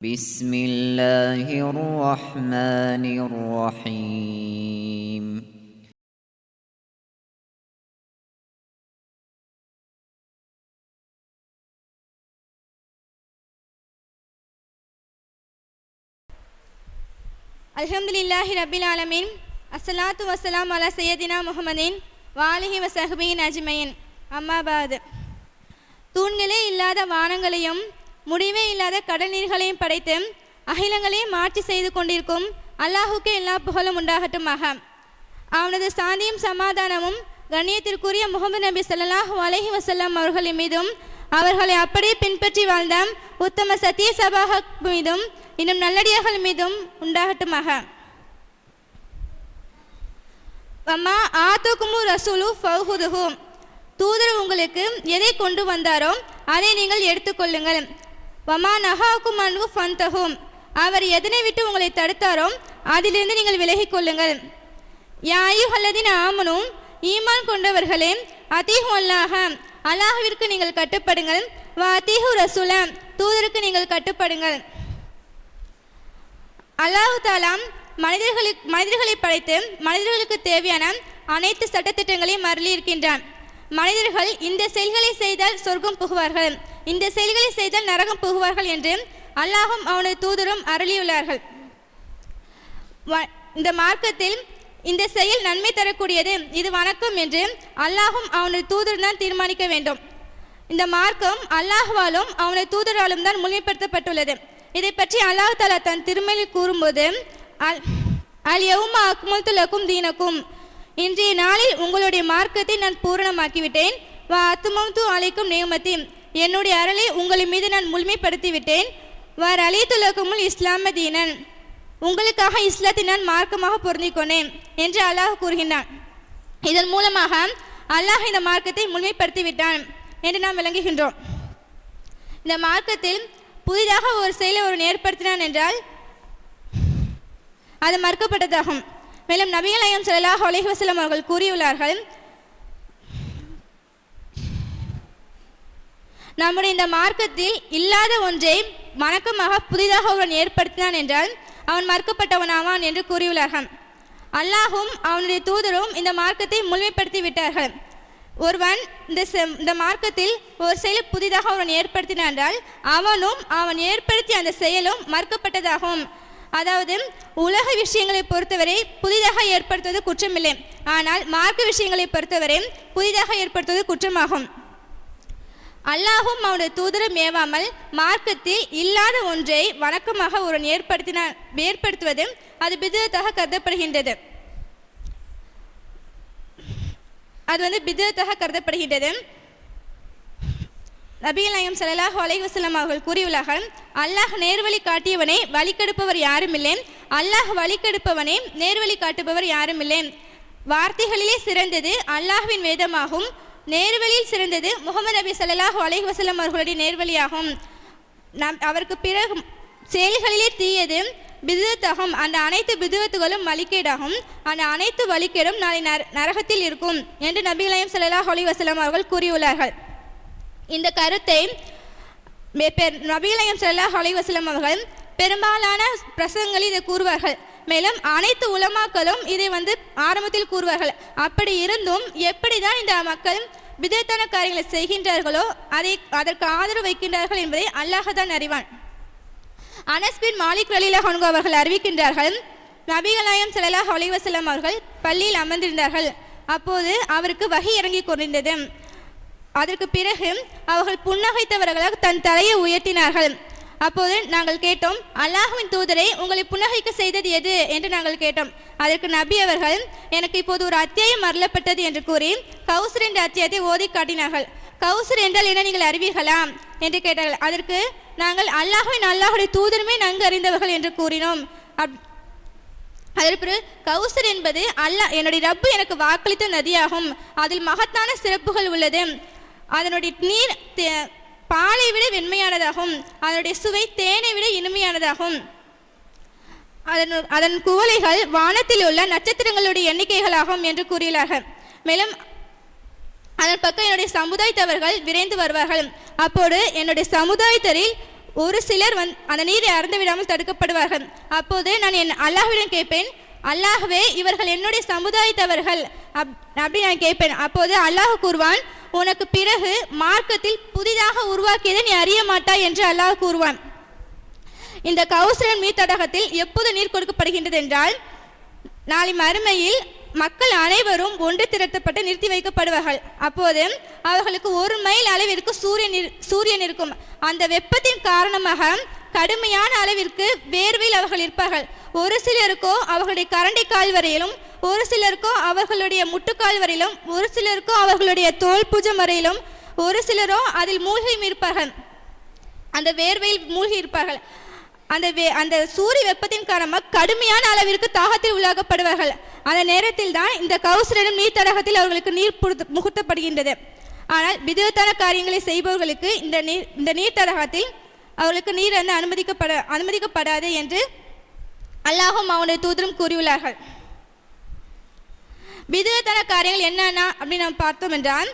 بسم الله الرحمن الرحيم அல்ஹம்துலில்லாஹி ரப்பில் ஆலமீன். அஸ்ஸலாத்து வஸ்ஸலாம் அலா சையதினா முஹம்மதின் வாலிஹி வஸஹ்பிஹி அஜ்மஈன். அம்மா பாத். தூண்களே இல்லாத வானங்களையும் முடிவே இல்லாத கடல் நீர்களையும் படைத்து அகிலங்களையும் மாற்றி செய்து கொண்டிருக்கும் அல்லாஹுக்கு எல்லா புகழும் உண்டாகட்டுமாக. அவனது சாந்தியும் சமாதானமும் கண்ணியத்திற்குரிய முஹம்மது நபி ஸல்லல்லாஹு அலைஹி வஸல்லம் அவர்களின் மீதும் அவர்களை அப்படியே பின்பற்றி வாழ்ந்த உத்தம சத்திய சபாஹ் மீதும் இன்னும் நல்லடியார்கள் மீதும் உண்டாகட்டுமாக. வம்மா ஆத்துக்குமு ரசூலு ஃபௌஹுதுஹு. தூதர் உங்களுக்கு எதை கொண்டு வந்தாரோ அதை நீங்கள் எடுத்துக்கொள்ளுங்கள். வமா நஹாக்கும் அன்ஹு ஃபன்தஹும். அவர் எதனை விட்டு உங்களை தடுத்தாரோ அதிலிருந்து நீங்கள் விலகிக் கொள்ளுங்கள். யா அய்யுஹல்லதீன ஆமனூ, ஈமான் கொண்டவர்களே, அதீஹு அல்லாஹ, அல்லாஹ்விற்கு நீங்கள் கட்டுப்படுங்கள். வ அதீஹு ரசூல, தூதருக்கு நீங்கள் கட்டுப்படுங்கள். அல்லாஹ் தஆலா மனிதர்களை படைத்து மனிதர்களுக்கு தேவையான அனைத்து சட்டத்திட்டங்களையும் அருளி இருக்கின்றான். மனிதர்கள் இந்த செயல்களை செய்தால் சொர்க்கம் புகுவார்கள், இந்த செயல்களை செய்தால் நரகம் புகுவார்கள் என்று அல்லாஹும் அவனது தூதரும் அருளியுள்ளார்கள். இந்த மார்க்கத்தில் இந்த செயல் நன்மை தரக்கூடியது, இது வணக்கம் என்று அல்லாஹும் அவனது தூதரும் தான் தீர்மானிக்க வேண்டும். இந்த மார்க்கம் அல்லாஹ்வாலும் அவனது தூதராலும் தான் முழுமைப்படுத்தப்பட்டுள்ளது. இதை பற்றி அல்லாஹ் தஆலா தன் திருமறையில் கூறும்போது, அல் யௌம அக்மல்து லக்கும் தீனக்கும், இன்றைய நாளில் உங்களுடைய மார்க்கத்தை நான் பூரணமாக்கிவிட்டேன். வ அத்மம்து அலைக்கும் நியமத்தி, என்னுடைய அருளை உங்களின் மீது நான் முழுமைப்படுத்திவிட்டேன். வ ரலீது லக்குமுல் இஸ்லாம தீனன், உங்களுக்காக இஸ்லாத்தை நான் மார்க்கமாக பொருந்திக் கொண்டேன் என்று அல்லாஹ் கூறுகின்றான். இதன் மூலமாக அல்லாஹ் இந்த மார்க்கத்தை முழுமைப்படுத்திவிட்டான் என்று நாம் விளங்குகின்றோம். இந்த மார்க்கத்தில் புதிதாக ஒரு செயலை ஒருவன் ஏற்படுத்தினான் என்றால் அது மறுக்கப்பட்டதாகும். மேலும் நபிகள் நாயகம் ஸல்லல்லாஹு அலைஹி வஸல்லம் அவர்கள் கூறியுள்ளார்கள், நம்முடைய இந்த மார்க்கத்தில் இல்லாத ஒன்றை வணக்கமாக புதிதாக ஒருவன் ஏற்படுத்தினான் என்றால் அவன் மறுக்கப்பட்டவன் ஆவான் என்று கூறியுள்ளார்கள். அல்லாஹும் அவனுடைய தூதரும் இந்த மார்க்கத்தை முழுமைப்படுத்தி விட்டார்கள். ஒருவன் இந்த மார்க்கத்தில் ஒரு செயலை புதிதாக அவன் ஏற்படுத்தினான் என்றால் அவனும் அவன் ஏற்படுத்திய அந்த செயலும் மறுக்கப்பட்டதாகும். அதாவது உலக விஷயங்களை பொறுத்தவரை புதிதாக ஏற்படுத்துவது குற்றமில்லை, ஆனால் மார்க்க விஷயங்களை பொறுத்தவரை புதிதாக ஏற்படுத்துவது குற்றமாகும். அல்லாஹும் அவனுடைய தூதரும் ஏவாமல் மார்க்கத்தில் இல்லாத ஒன்றை வணக்கமாக ஒருவன் ஏற்படுத்துவது அது பித்அத்தாக கருதப்படுகின்றது. பித்அத்தாக கருதப்படுகின்றது. நபிகள் நாயகம் ஸல்லல்லாஹு அலைஹி வஸல்லம் அவர்கள் கூறியுள்ளார்கள், அல்லாஹ் நேர்வழி காட்டியவனை வழிகெடுப்பவர் யாரும் இல்லை, அல்லாஹ் வழிகெடுப்பவனை நேர்வழி காட்டுபவர் யாரும் இல்லை. வார்த்தைகளிலே சிறந்தது அல்லாஹ்வின் வேதமாகும், நேர்வழியில் சிறந்தது முஹம்மது நபி ஸல்லல்லாஹு அலைஹி வஸல்லம் அவர்களுடைய நேர்வழியாகும். அவருக்கு பிறகு செயல்களிலே தீயது பித்அத்தாகும். அந்த அனைத்து பித்அத்துகளும் வழிகேடாகும். அந்த அனைத்து வழிகேடும் நாளை நரகத்தில் இருக்கும் என்று நபிகள் நாயகம் ஸல்லல்லாஹு அலைஹி வஸல்லம் அவர்கள் கூறியுள்ளார்கள். இந்த கருத்தை நபிகள் நாயகம் ஸல்லல்லாஹு அலைஹி வஸல்லம் அவர்கள் பெரும்பாலான பிரசங்கங்களில் இதை கூறுவார்கள். மேலும் அனைத்து உலமாக்களும் இதை ஆரம்பத்தில் கூறுவார்கள். அப்படி இருந்தும் எப்படிதான் இந்த மக்கள் பித்அத்தான காரியங்களை செய்கின்றார்களோ அதற்கு ஆதரவு வைக்கின்றார்கள் என்பதை அல்லாஹ் தான் அறிவான். அனஸ் பின் மாலிக் ரலியல்லாஹு அன்ஹு அவர்கள் அறிவிக்கின்றார்கள், நபிகள் நாயகம் ஸல்லல்லாஹு அலைஹி வஸல்லம் அவர்கள் பள்ளியில் அமர்ந்திருந்தார்கள். அப்போது அவருக்கு வஹி இறங்கி கொண்டிருந்தது. அதற்கு பிறகு அவர்கள் புன்னகைத்தவர்களாக தன் தலையை உயர்த்தினார்கள். அப்போது நாங்கள் கேட்டோம், அல்லாஹ்வின் தூதரை உங்களை புன்னகைக்க செய்தது எது என்று நாங்கள் கேட்டோம். அதற்கு நபி அவர்கள், எனக்கு இப்போது ஒரு அத்தியாயம் அருளப்பட்டது என்று கூறி கௌசர் என்ற அத்தியாயத்தை ஓதி காட்டினார்கள். கௌசர் என்றால் என்ன நீங்கள் அறிவீர்களா என்று கேட்டார்கள். அதற்கு நாங்கள் அல்லாஹுடைய தூதருமே நன்கு அறிந்தவர்கள் என்று கூறினோம். அதற்கு கௌசர் என்பது என்னுடைய ரப்பு எனக்கு வாக்களித்த நதியாகும், அதில் மகத்தான சிறப்புகள் உள்ளது. அதனுடைய நீர் பாலை விட வெண்மையானதாகும், அதனுடைய சுவை தேனை விட இனிமையானதாகும். அதன் குவளைகள் வானத்தில் உள்ள நட்சத்திரங்களுடைய எண்ணிக்கைகளாகும் என்று கூறியுள்ளார்கள். மேலும் அதன் பக்கம் என்னுடைய சமுதாயத்தவர்கள் விரைந்து வருவார்கள். அப்போது என்னுடைய சமுதாயத்தரில் ஒரு சிலர் அந்த நீரை அருந்த விடாமல் தடுக்கப்படுவார்கள். அப்போது நான் என் அல்லாஹ்விடம் கேட்பேன், அல்லாஹ்வே இவர்கள் என்னுடைய சமுதாயத்தவர்கள் அப்படி நான் கேட்பேன். அப்போது அல்லாஹ் கூறுவான், உனக்கு பிறகு மார்க்கத்தில் புதிதாக உருவாக்கியதை நீ அறிய மாட்டாய் என்று அல்லாஹ் கூறுவான். இந்த கௌசரன் நீர் தடாகத்தில் எப்போது நீர் கொடுக்கப்படுகின்றது என்றால், நாளை மறுமையில் மக்கள் அனைவரும் ஒன்று திரட்டப்பட்டு நிறுத்தி வைக்கப்படுவார்கள். அப்போது அவர்களுக்கு 1 மைல் அளவிற்கு சூரியன் இருக்கும். அந்த வெப்பத்தின் காரணமாக கடுமையான அளவிற்கு வேர்வையில் அவர்கள் இருப்பார்கள். ஒரு சிலருக்கோ அவர்களுடைய கரண்டை கால் வரையிலும், ஒரு சிலருக்கோ அவர்களுடைய முட்டுக்கால் வரையிலும், ஒரு சிலருக்கோ அவர்களுடைய தோல் பூஜம் வரையிலும், ஒரு சிலரோ அதில் மூழ்கியும் இருப்பார்கள். அந்த வேர்வையில் மூழ்கி இருப்பார்கள். அந்த சூரிய வெப்பத்தின் காரணமாக கடுமையான அளவிற்கு தாகத்தில் உள்ளாக்கப்படுவார்கள். அந்த நேரத்தில் தான் இந்த கௌசரனும் நீர் தடாகத்தில் அவர்களுக்கு நீர் முகூர்த்தப்படுகின்றது. ஆனால் விதத்தான காரியங்களை செய்பவர்களுக்கு இந்த நீர் தடாகத்தில் அவர்களுக்கு நீர் அனுமதிக்கப்படாது என்று அல்லாஹும் அவனுடைய தூதரும் கூறியுள்ளார்கள். விதத்தான காரியங்கள் என்னன்னா அப்படின்னு நம்ம பார்த்தோம் என்றால்,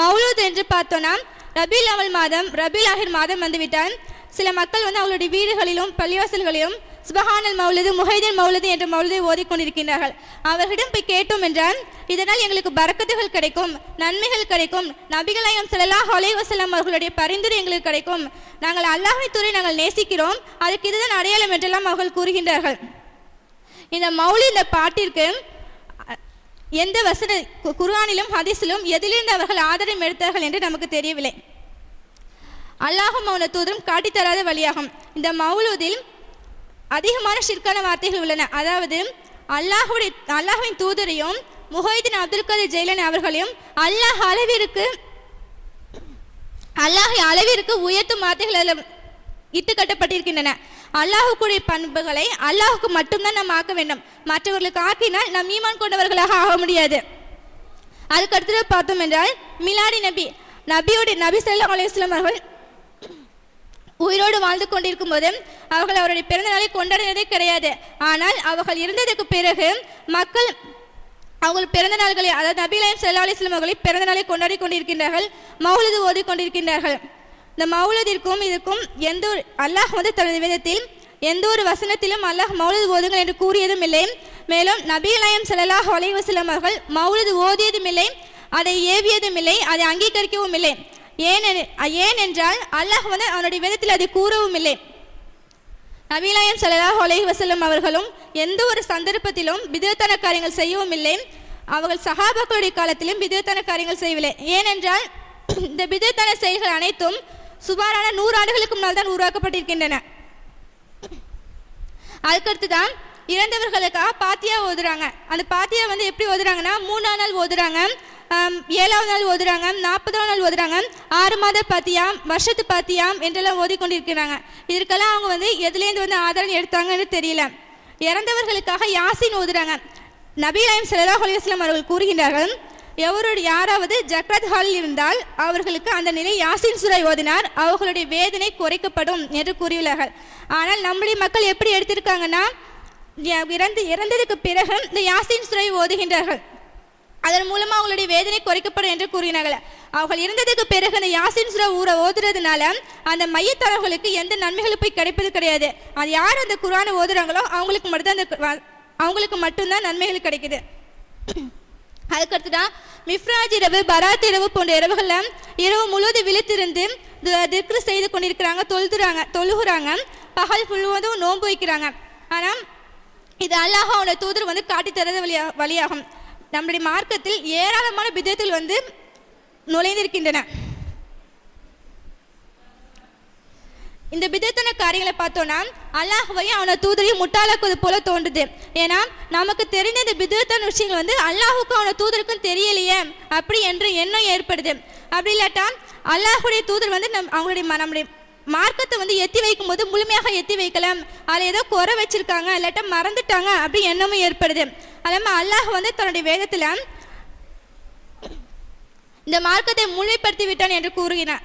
மௌலூது என்று பார்த்தோம்னா, ரபீல் அவல் மாதம், ரபீல் ஆஹிர் மாதம் வந்துவிட்டால் சில மக்கள் அவர்களுடைய வீடுகளிலும் பள்ளிவாசல்களிலும் சுபஹானல் மௌலது, முஹைதீன் மௌலது என்ற மௌலதை ஓதிக்கொண்டிருக்கின்றார்கள். அவர்களிடம் போய் கேட்டோம் என்றால், இதனால் எங்களுக்கு பரக்கத்துகள் கிடைக்கும், நன்மைகள் கிடைக்கும், நபிகள் நாயகம் ஸல்லல்லாஹு அலைஹி வஸல்லம் அவர்களுடைய பரிந்துரை எங்களுக்கு கிடைக்கும், நாங்கள் அல்லாஹ்வை தூரை நாங்கள் நேசிக்கிறோம், அதுக்கு இதுதான் அடையாளம் என்றெல்லாம் அவர்கள் கூறுகின்றார்கள். இந்த மௌலித், இந்த பாட்டிற்கு எந்த வசன குர்ஆனிலும் ஹதீஸிலும் எதிலிருந்து அவர்கள் ஆதாரம் எடுத்தார்கள் என்று நமக்கு தெரியவில்லை. அல்லாஹும் அவனது தூதரும் காட்டித்தராத வழியாகும். இந்த மௌலூதில் அதிகமான ஷிர்கான வார்த்தைகள் உள்ளன. அதாவது அல்லாஹ்வின் தூதரையும் முஹைதீன் அப்துல் கதீர் ஜெயிலானி அவர்களையும் அல்லாஹ் அளவிற்கு உயர்த்தும் வார்த்தைகள் அதில் இட்டு கட்டப்பட்டிருக்கின்றன. அல்லாஹுக்குரிய பண்புகளை அல்லாஹுக்கு மட்டும்தான் நாம் ஆக்க வேண்டும். மற்றவர்களுக்கு ஆக்கினால் நாம் ஈமான் கொண்டவர்களாக ஆக முடியாது. அதுக்கு அடுத்தது பார்த்தோம் என்றால், மிலாடி நபி ஸல்லல்லாஹு அலைஹி வஸல்லம் அவர்கள் உயிரோடு வாழ்ந்து கொண்டிருக்கும் போது அவர்கள் அவருடைய பிறந்த நாளை கொண்டாடினதே கிடையாது. ஆனால் அவர்கள் இருந்ததுக்கு பிறகு மக்கள் அவர்கள் பிறந்த நாள்களை, அதாவது நபி ஸல்லல்லாஹு அலைஹி வஸல்லம் அவர்களை பிறந்த நாளை கொண்டாடி கொண்டிருக்கின்றார்கள், மௌலூது ஓதி கொண்டிருக்கின்றார்கள். இந்த மௌலூதிற்கும் இதுக்கும் அல்லாஹ் தனது வேதத்தில் எந்த ஒரு வசனத்திலும் அல்லாஹ் மௌலூது ஓதுங்கள் என்று கூறியதும் இல்லை. மேலும் நபி ஸல்லல்லாஹு அலைஹி வஸல்லம் அவர்கள் மௌலூது ஓதியதும் இல்லை, அதை ஏவியதும் இல்லை, அதை அங்கீகரிக்கவும் இல்லை. ஏனென்றால் அல்லாஹ் அவனுடைய வேதத்தில் அதை கூறவும் இல்லை. நபி ஸல்லல்லாஹு அலைஹி வஸல்லம் அவர்களும் எந்த ஒரு சந்தர்ப்பத்திலும் பிதத்தான காரியங்கள் செய்யவும் இல்லை. அவர்கள் சஹாபாக்களுடைய காலத்திலும் பிதத்தான காரியங்கள் செய்யவில்லை. ஏனென்றால் இந்த பிதத்தான செயல்கள் அனைத்தும் சுமாரான 100 ஆண்டுகளுக்கு முன்னால் தான் உருவாக்கப்பட்டிருக்கின்றன. அதுக்கடுத்து தான் இறந்தவர்களுக்காக பாத்தியா ஓதுறாங்க. அந்த பாத்தியா எப்படி ஓதுறாங்கன்னா, 3ஆம் நாள் ஓதுறாங்க, 7ஆவது நாள் ஓதுறாங்க, 40ஆவது நாள் ஓதுறாங்க, 6 மாத பாத்தியாம், வருஷத்து பாத்தியாம் என்றெல்லாம் ஓதிக்கொண்டிருக்கிறாங்க. இதற்கெல்லாம் அவங்க எதுலேருந்து ஆதாரம் எடுத்தாங்கன்னு தெரியல. இறந்தவர்களுக்காக யாசின் ஓதுறாங்க. நபி ஸல்லல்லாஹு அலைஹி வஸல்லம் அவர்கள் கூறுகின்றார்கள், யாராவது ஜக்ரத் ஹாலில் இருந்தால் அவர்களுக்கு அந்த நிலை யாசின் சூரை ஓதினார் அவர்களுடைய வேதனை குறைக்கப்படும் என்று கூறியுள்ளார்கள். ஆனால் நம்முடைய மக்கள் எப்படி எடுத்திருக்காங்கன்னா, இறந்ததுக்கு பிறகு இந்த யாசின் சூரை ஓதுகின்றார்கள், அதன் மூலமாக அவங்களுடைய வேதனை குறைக்கப்படும் என்று கூறினார்கள். அவர்கள் இருந்ததுக்கு பிறகு அந்த யாசின் சூரா ஓதுறதுனால அந்த மையத்தவர்களுக்கு எந்த நன்மைகளும் போய் கிடைப்பது கிடையாது. அது யார் அந்த குர்ஆனை ஓதுறாங்களோ அவங்களுக்கு மட்டும்தான் நன்மைகள் கிடைக்குது. அதுக்கடுத்துதான் மிஃப்ராஜ் இரவு, பராத் இரவு போன்ற இரவுகளில் இரவு முழுவதும் விழித்திருந்து திக்ரு செய்து கொண்டிருக்கிறாங்க, தொழுகிறாங்க, பகல் முழுவதும் நோன்பு வைக்கிறாங்க. ஆனால் இது அல்லாஹ் அவனுடைய தூதர் காட்டித்தரது வழியாகும். நம்முடைய மார்க்கத்தில் ஏராளமான பிதத்தில் நுழைந்திருக்கின்றன. இந்த பிதத்தான காரியங்களை பார்த்தோன்னா அல்லாஹ்வையும் அவனை தூதரையும் முட்டாளாக்குவது போல தோன்றுது. ஏன்னா நமக்கு தெரிந்த இந்த பிதத்தான விஷயங்கள் அல்லாஹுக்கும் அவனை தூதருக்கும் தெரியலையே அப்படி என்று எண்ணம் ஏற்படுது. அப்படி இல்லாட்டா அல்லாஹுடைய தூதர் நம்முடைய மார்க்கத்தை எத்தி வைக்கும் போது முழுமையாக எத்தி வைக்கலாம், அதில் ஏதோ குறை வச்சிருக்காங்க, இல்லாட்டா மறந்துட்டாங்க அப்படி எண்ணமும் ஏற்படுது. அல்லாமல் அல்லாஹ் தன்னுடைய வேதத்தில் இந்த மார்க்கத்தை முழுமைப்படுத்தி விட்டான் என்று கூறுகிறான்.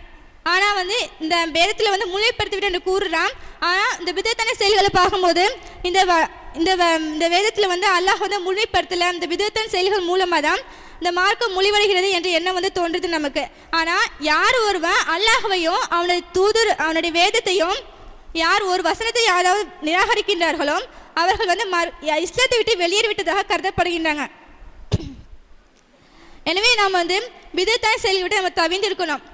ஆனால் இந்த வேதத்தில் முழுமைப்படுத்தி விட்டான் என்று கூறுறான். ஆனால் இந்த பிதத்தான செயல்களை பார்க்கும்போது இந்த வேதத்தில் அல்லாஹ் முழுமைப்படுத்தலை. இந்த பிதத்தான செயல்கள் மூலமாக தான் இந்த மார்க்கம் முழிவடைகிறது என்ற எண்ணம் தோன்றுது நமக்கு. ஆனால் யார் ஒருவன் அல்லாஹ்வையும் அவனுடைய வேதத்தையும் யார் ஒரு வசனத்தை யாராவது நிராகரிக்கின்றார்களோ அவர்கள் இஸ்லாத்தை விட்டு வெளியேறிவிட்டதாக கருதப்படுகின்றாங்க. எனவே நாம் பிதத்தான செயலை விட்டு நம்ம தவிர்ந்திருக்கணும்.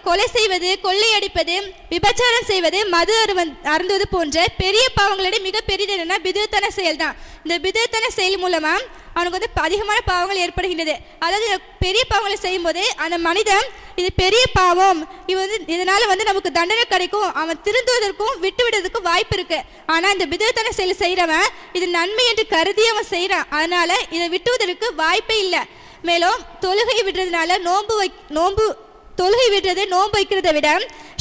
கொலை செய்வது, கொள்ளையடிப்பது, விபச்சாரம் செய்வது, மது அருந்துவது போன்ற பெரிய பாவங்களோட மிக பெரியது என்னன்னா பிதத்தான செயல் தான். இந்த பிதத்தான செயல் மூலமா அவனுக்கு அதிகமான பாவங்கள் ஏற்படுகின்றது. அதாவது பெரிய பாவங்களை செய்யும் போது அந்த மனிதன் இது பெரிய பாவம், இதனால நமக்கு தண்டனை கிடைக்கும், அவன் திருந்துவதற்கும் விட்டுவிடுவதற்கும் வாய்ப்பு இருக்கு. ஆனா இந்த பிதத்தான செயல் செய்யறவன் இது நன்மை என்று கருதி அவன் செய்யறான். அதனால இதை விட்டுவதற்கு வாய்ப்பே இல்லை. மேலும் தொழுகை விடுறதுனால தொழுகை விடுறது நோன்பு வைக்கிறத விட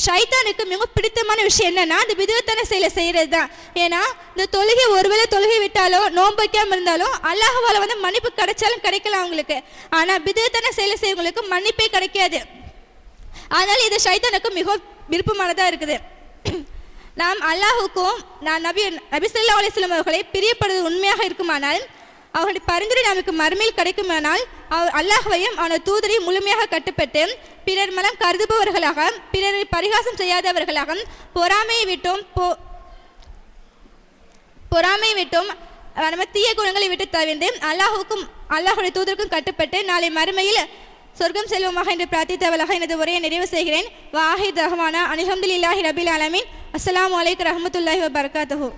ஷைத்தானுக்கு மிக பிடித்தமான விஷயம் என்னன்னா இந்த பிதத்தான செயலை செய்யறது தான். ஏன்னா இந்த ஒருவேளை தொழுகை விட்டாலோ நோன்பு வைக்காம இருந்தாலும் அல்லாஹ்வால மன்னிப்பு கிடைச்சாலும் கிடைக்கலாம் அவங்களுக்கு. ஆனா பிதத்தான செயலை செய்யவங்களுக்கு மன்னிப்பே கிடைக்காது. அதனால இது ஷைத்தானுக்கு மிக விருப்பமானதா இருக்குது. நாம் அல்லாஹுக்கும் நபி ஸல்லல்லாஹு அலைஹி வஸல்லம் அவர்களை பிரியப்படுவது உண்மையாக இருக்குமானால் அவர்களுடைய பரிந்துரை நமக்கு மறுமையில் கிடைக்குமானால் அல்லாஹ்வையும் அவனது தூதரையும் முழுமையாக கட்டுப்பட்டு பிறர் மலம் கருதுபவர்களாக, பிறரை பரிகாசம் செய்யாதவர்களாக, பொறாமை விட்டும் நம்ம தீய குணங்களை விட்டு தவிர்த்து அல்லாஹுடைய தூதருக்கும் கட்டுப்பட்டு நாளை மறுமையில் சொர்க்கம் செல்வமாக என்று பிரார்த்தித்தவளாக எனது உரையை நிறைவு செய்கிறேன். வாஹித் ரஹ்மானா அல்ஹம்துலில்லாஹி ரபில் ஆலமீன். அஸ்ஸலாமு அலைக்கும் ரஹ்மத்துல்லாஹி வபரகாத்துஹு.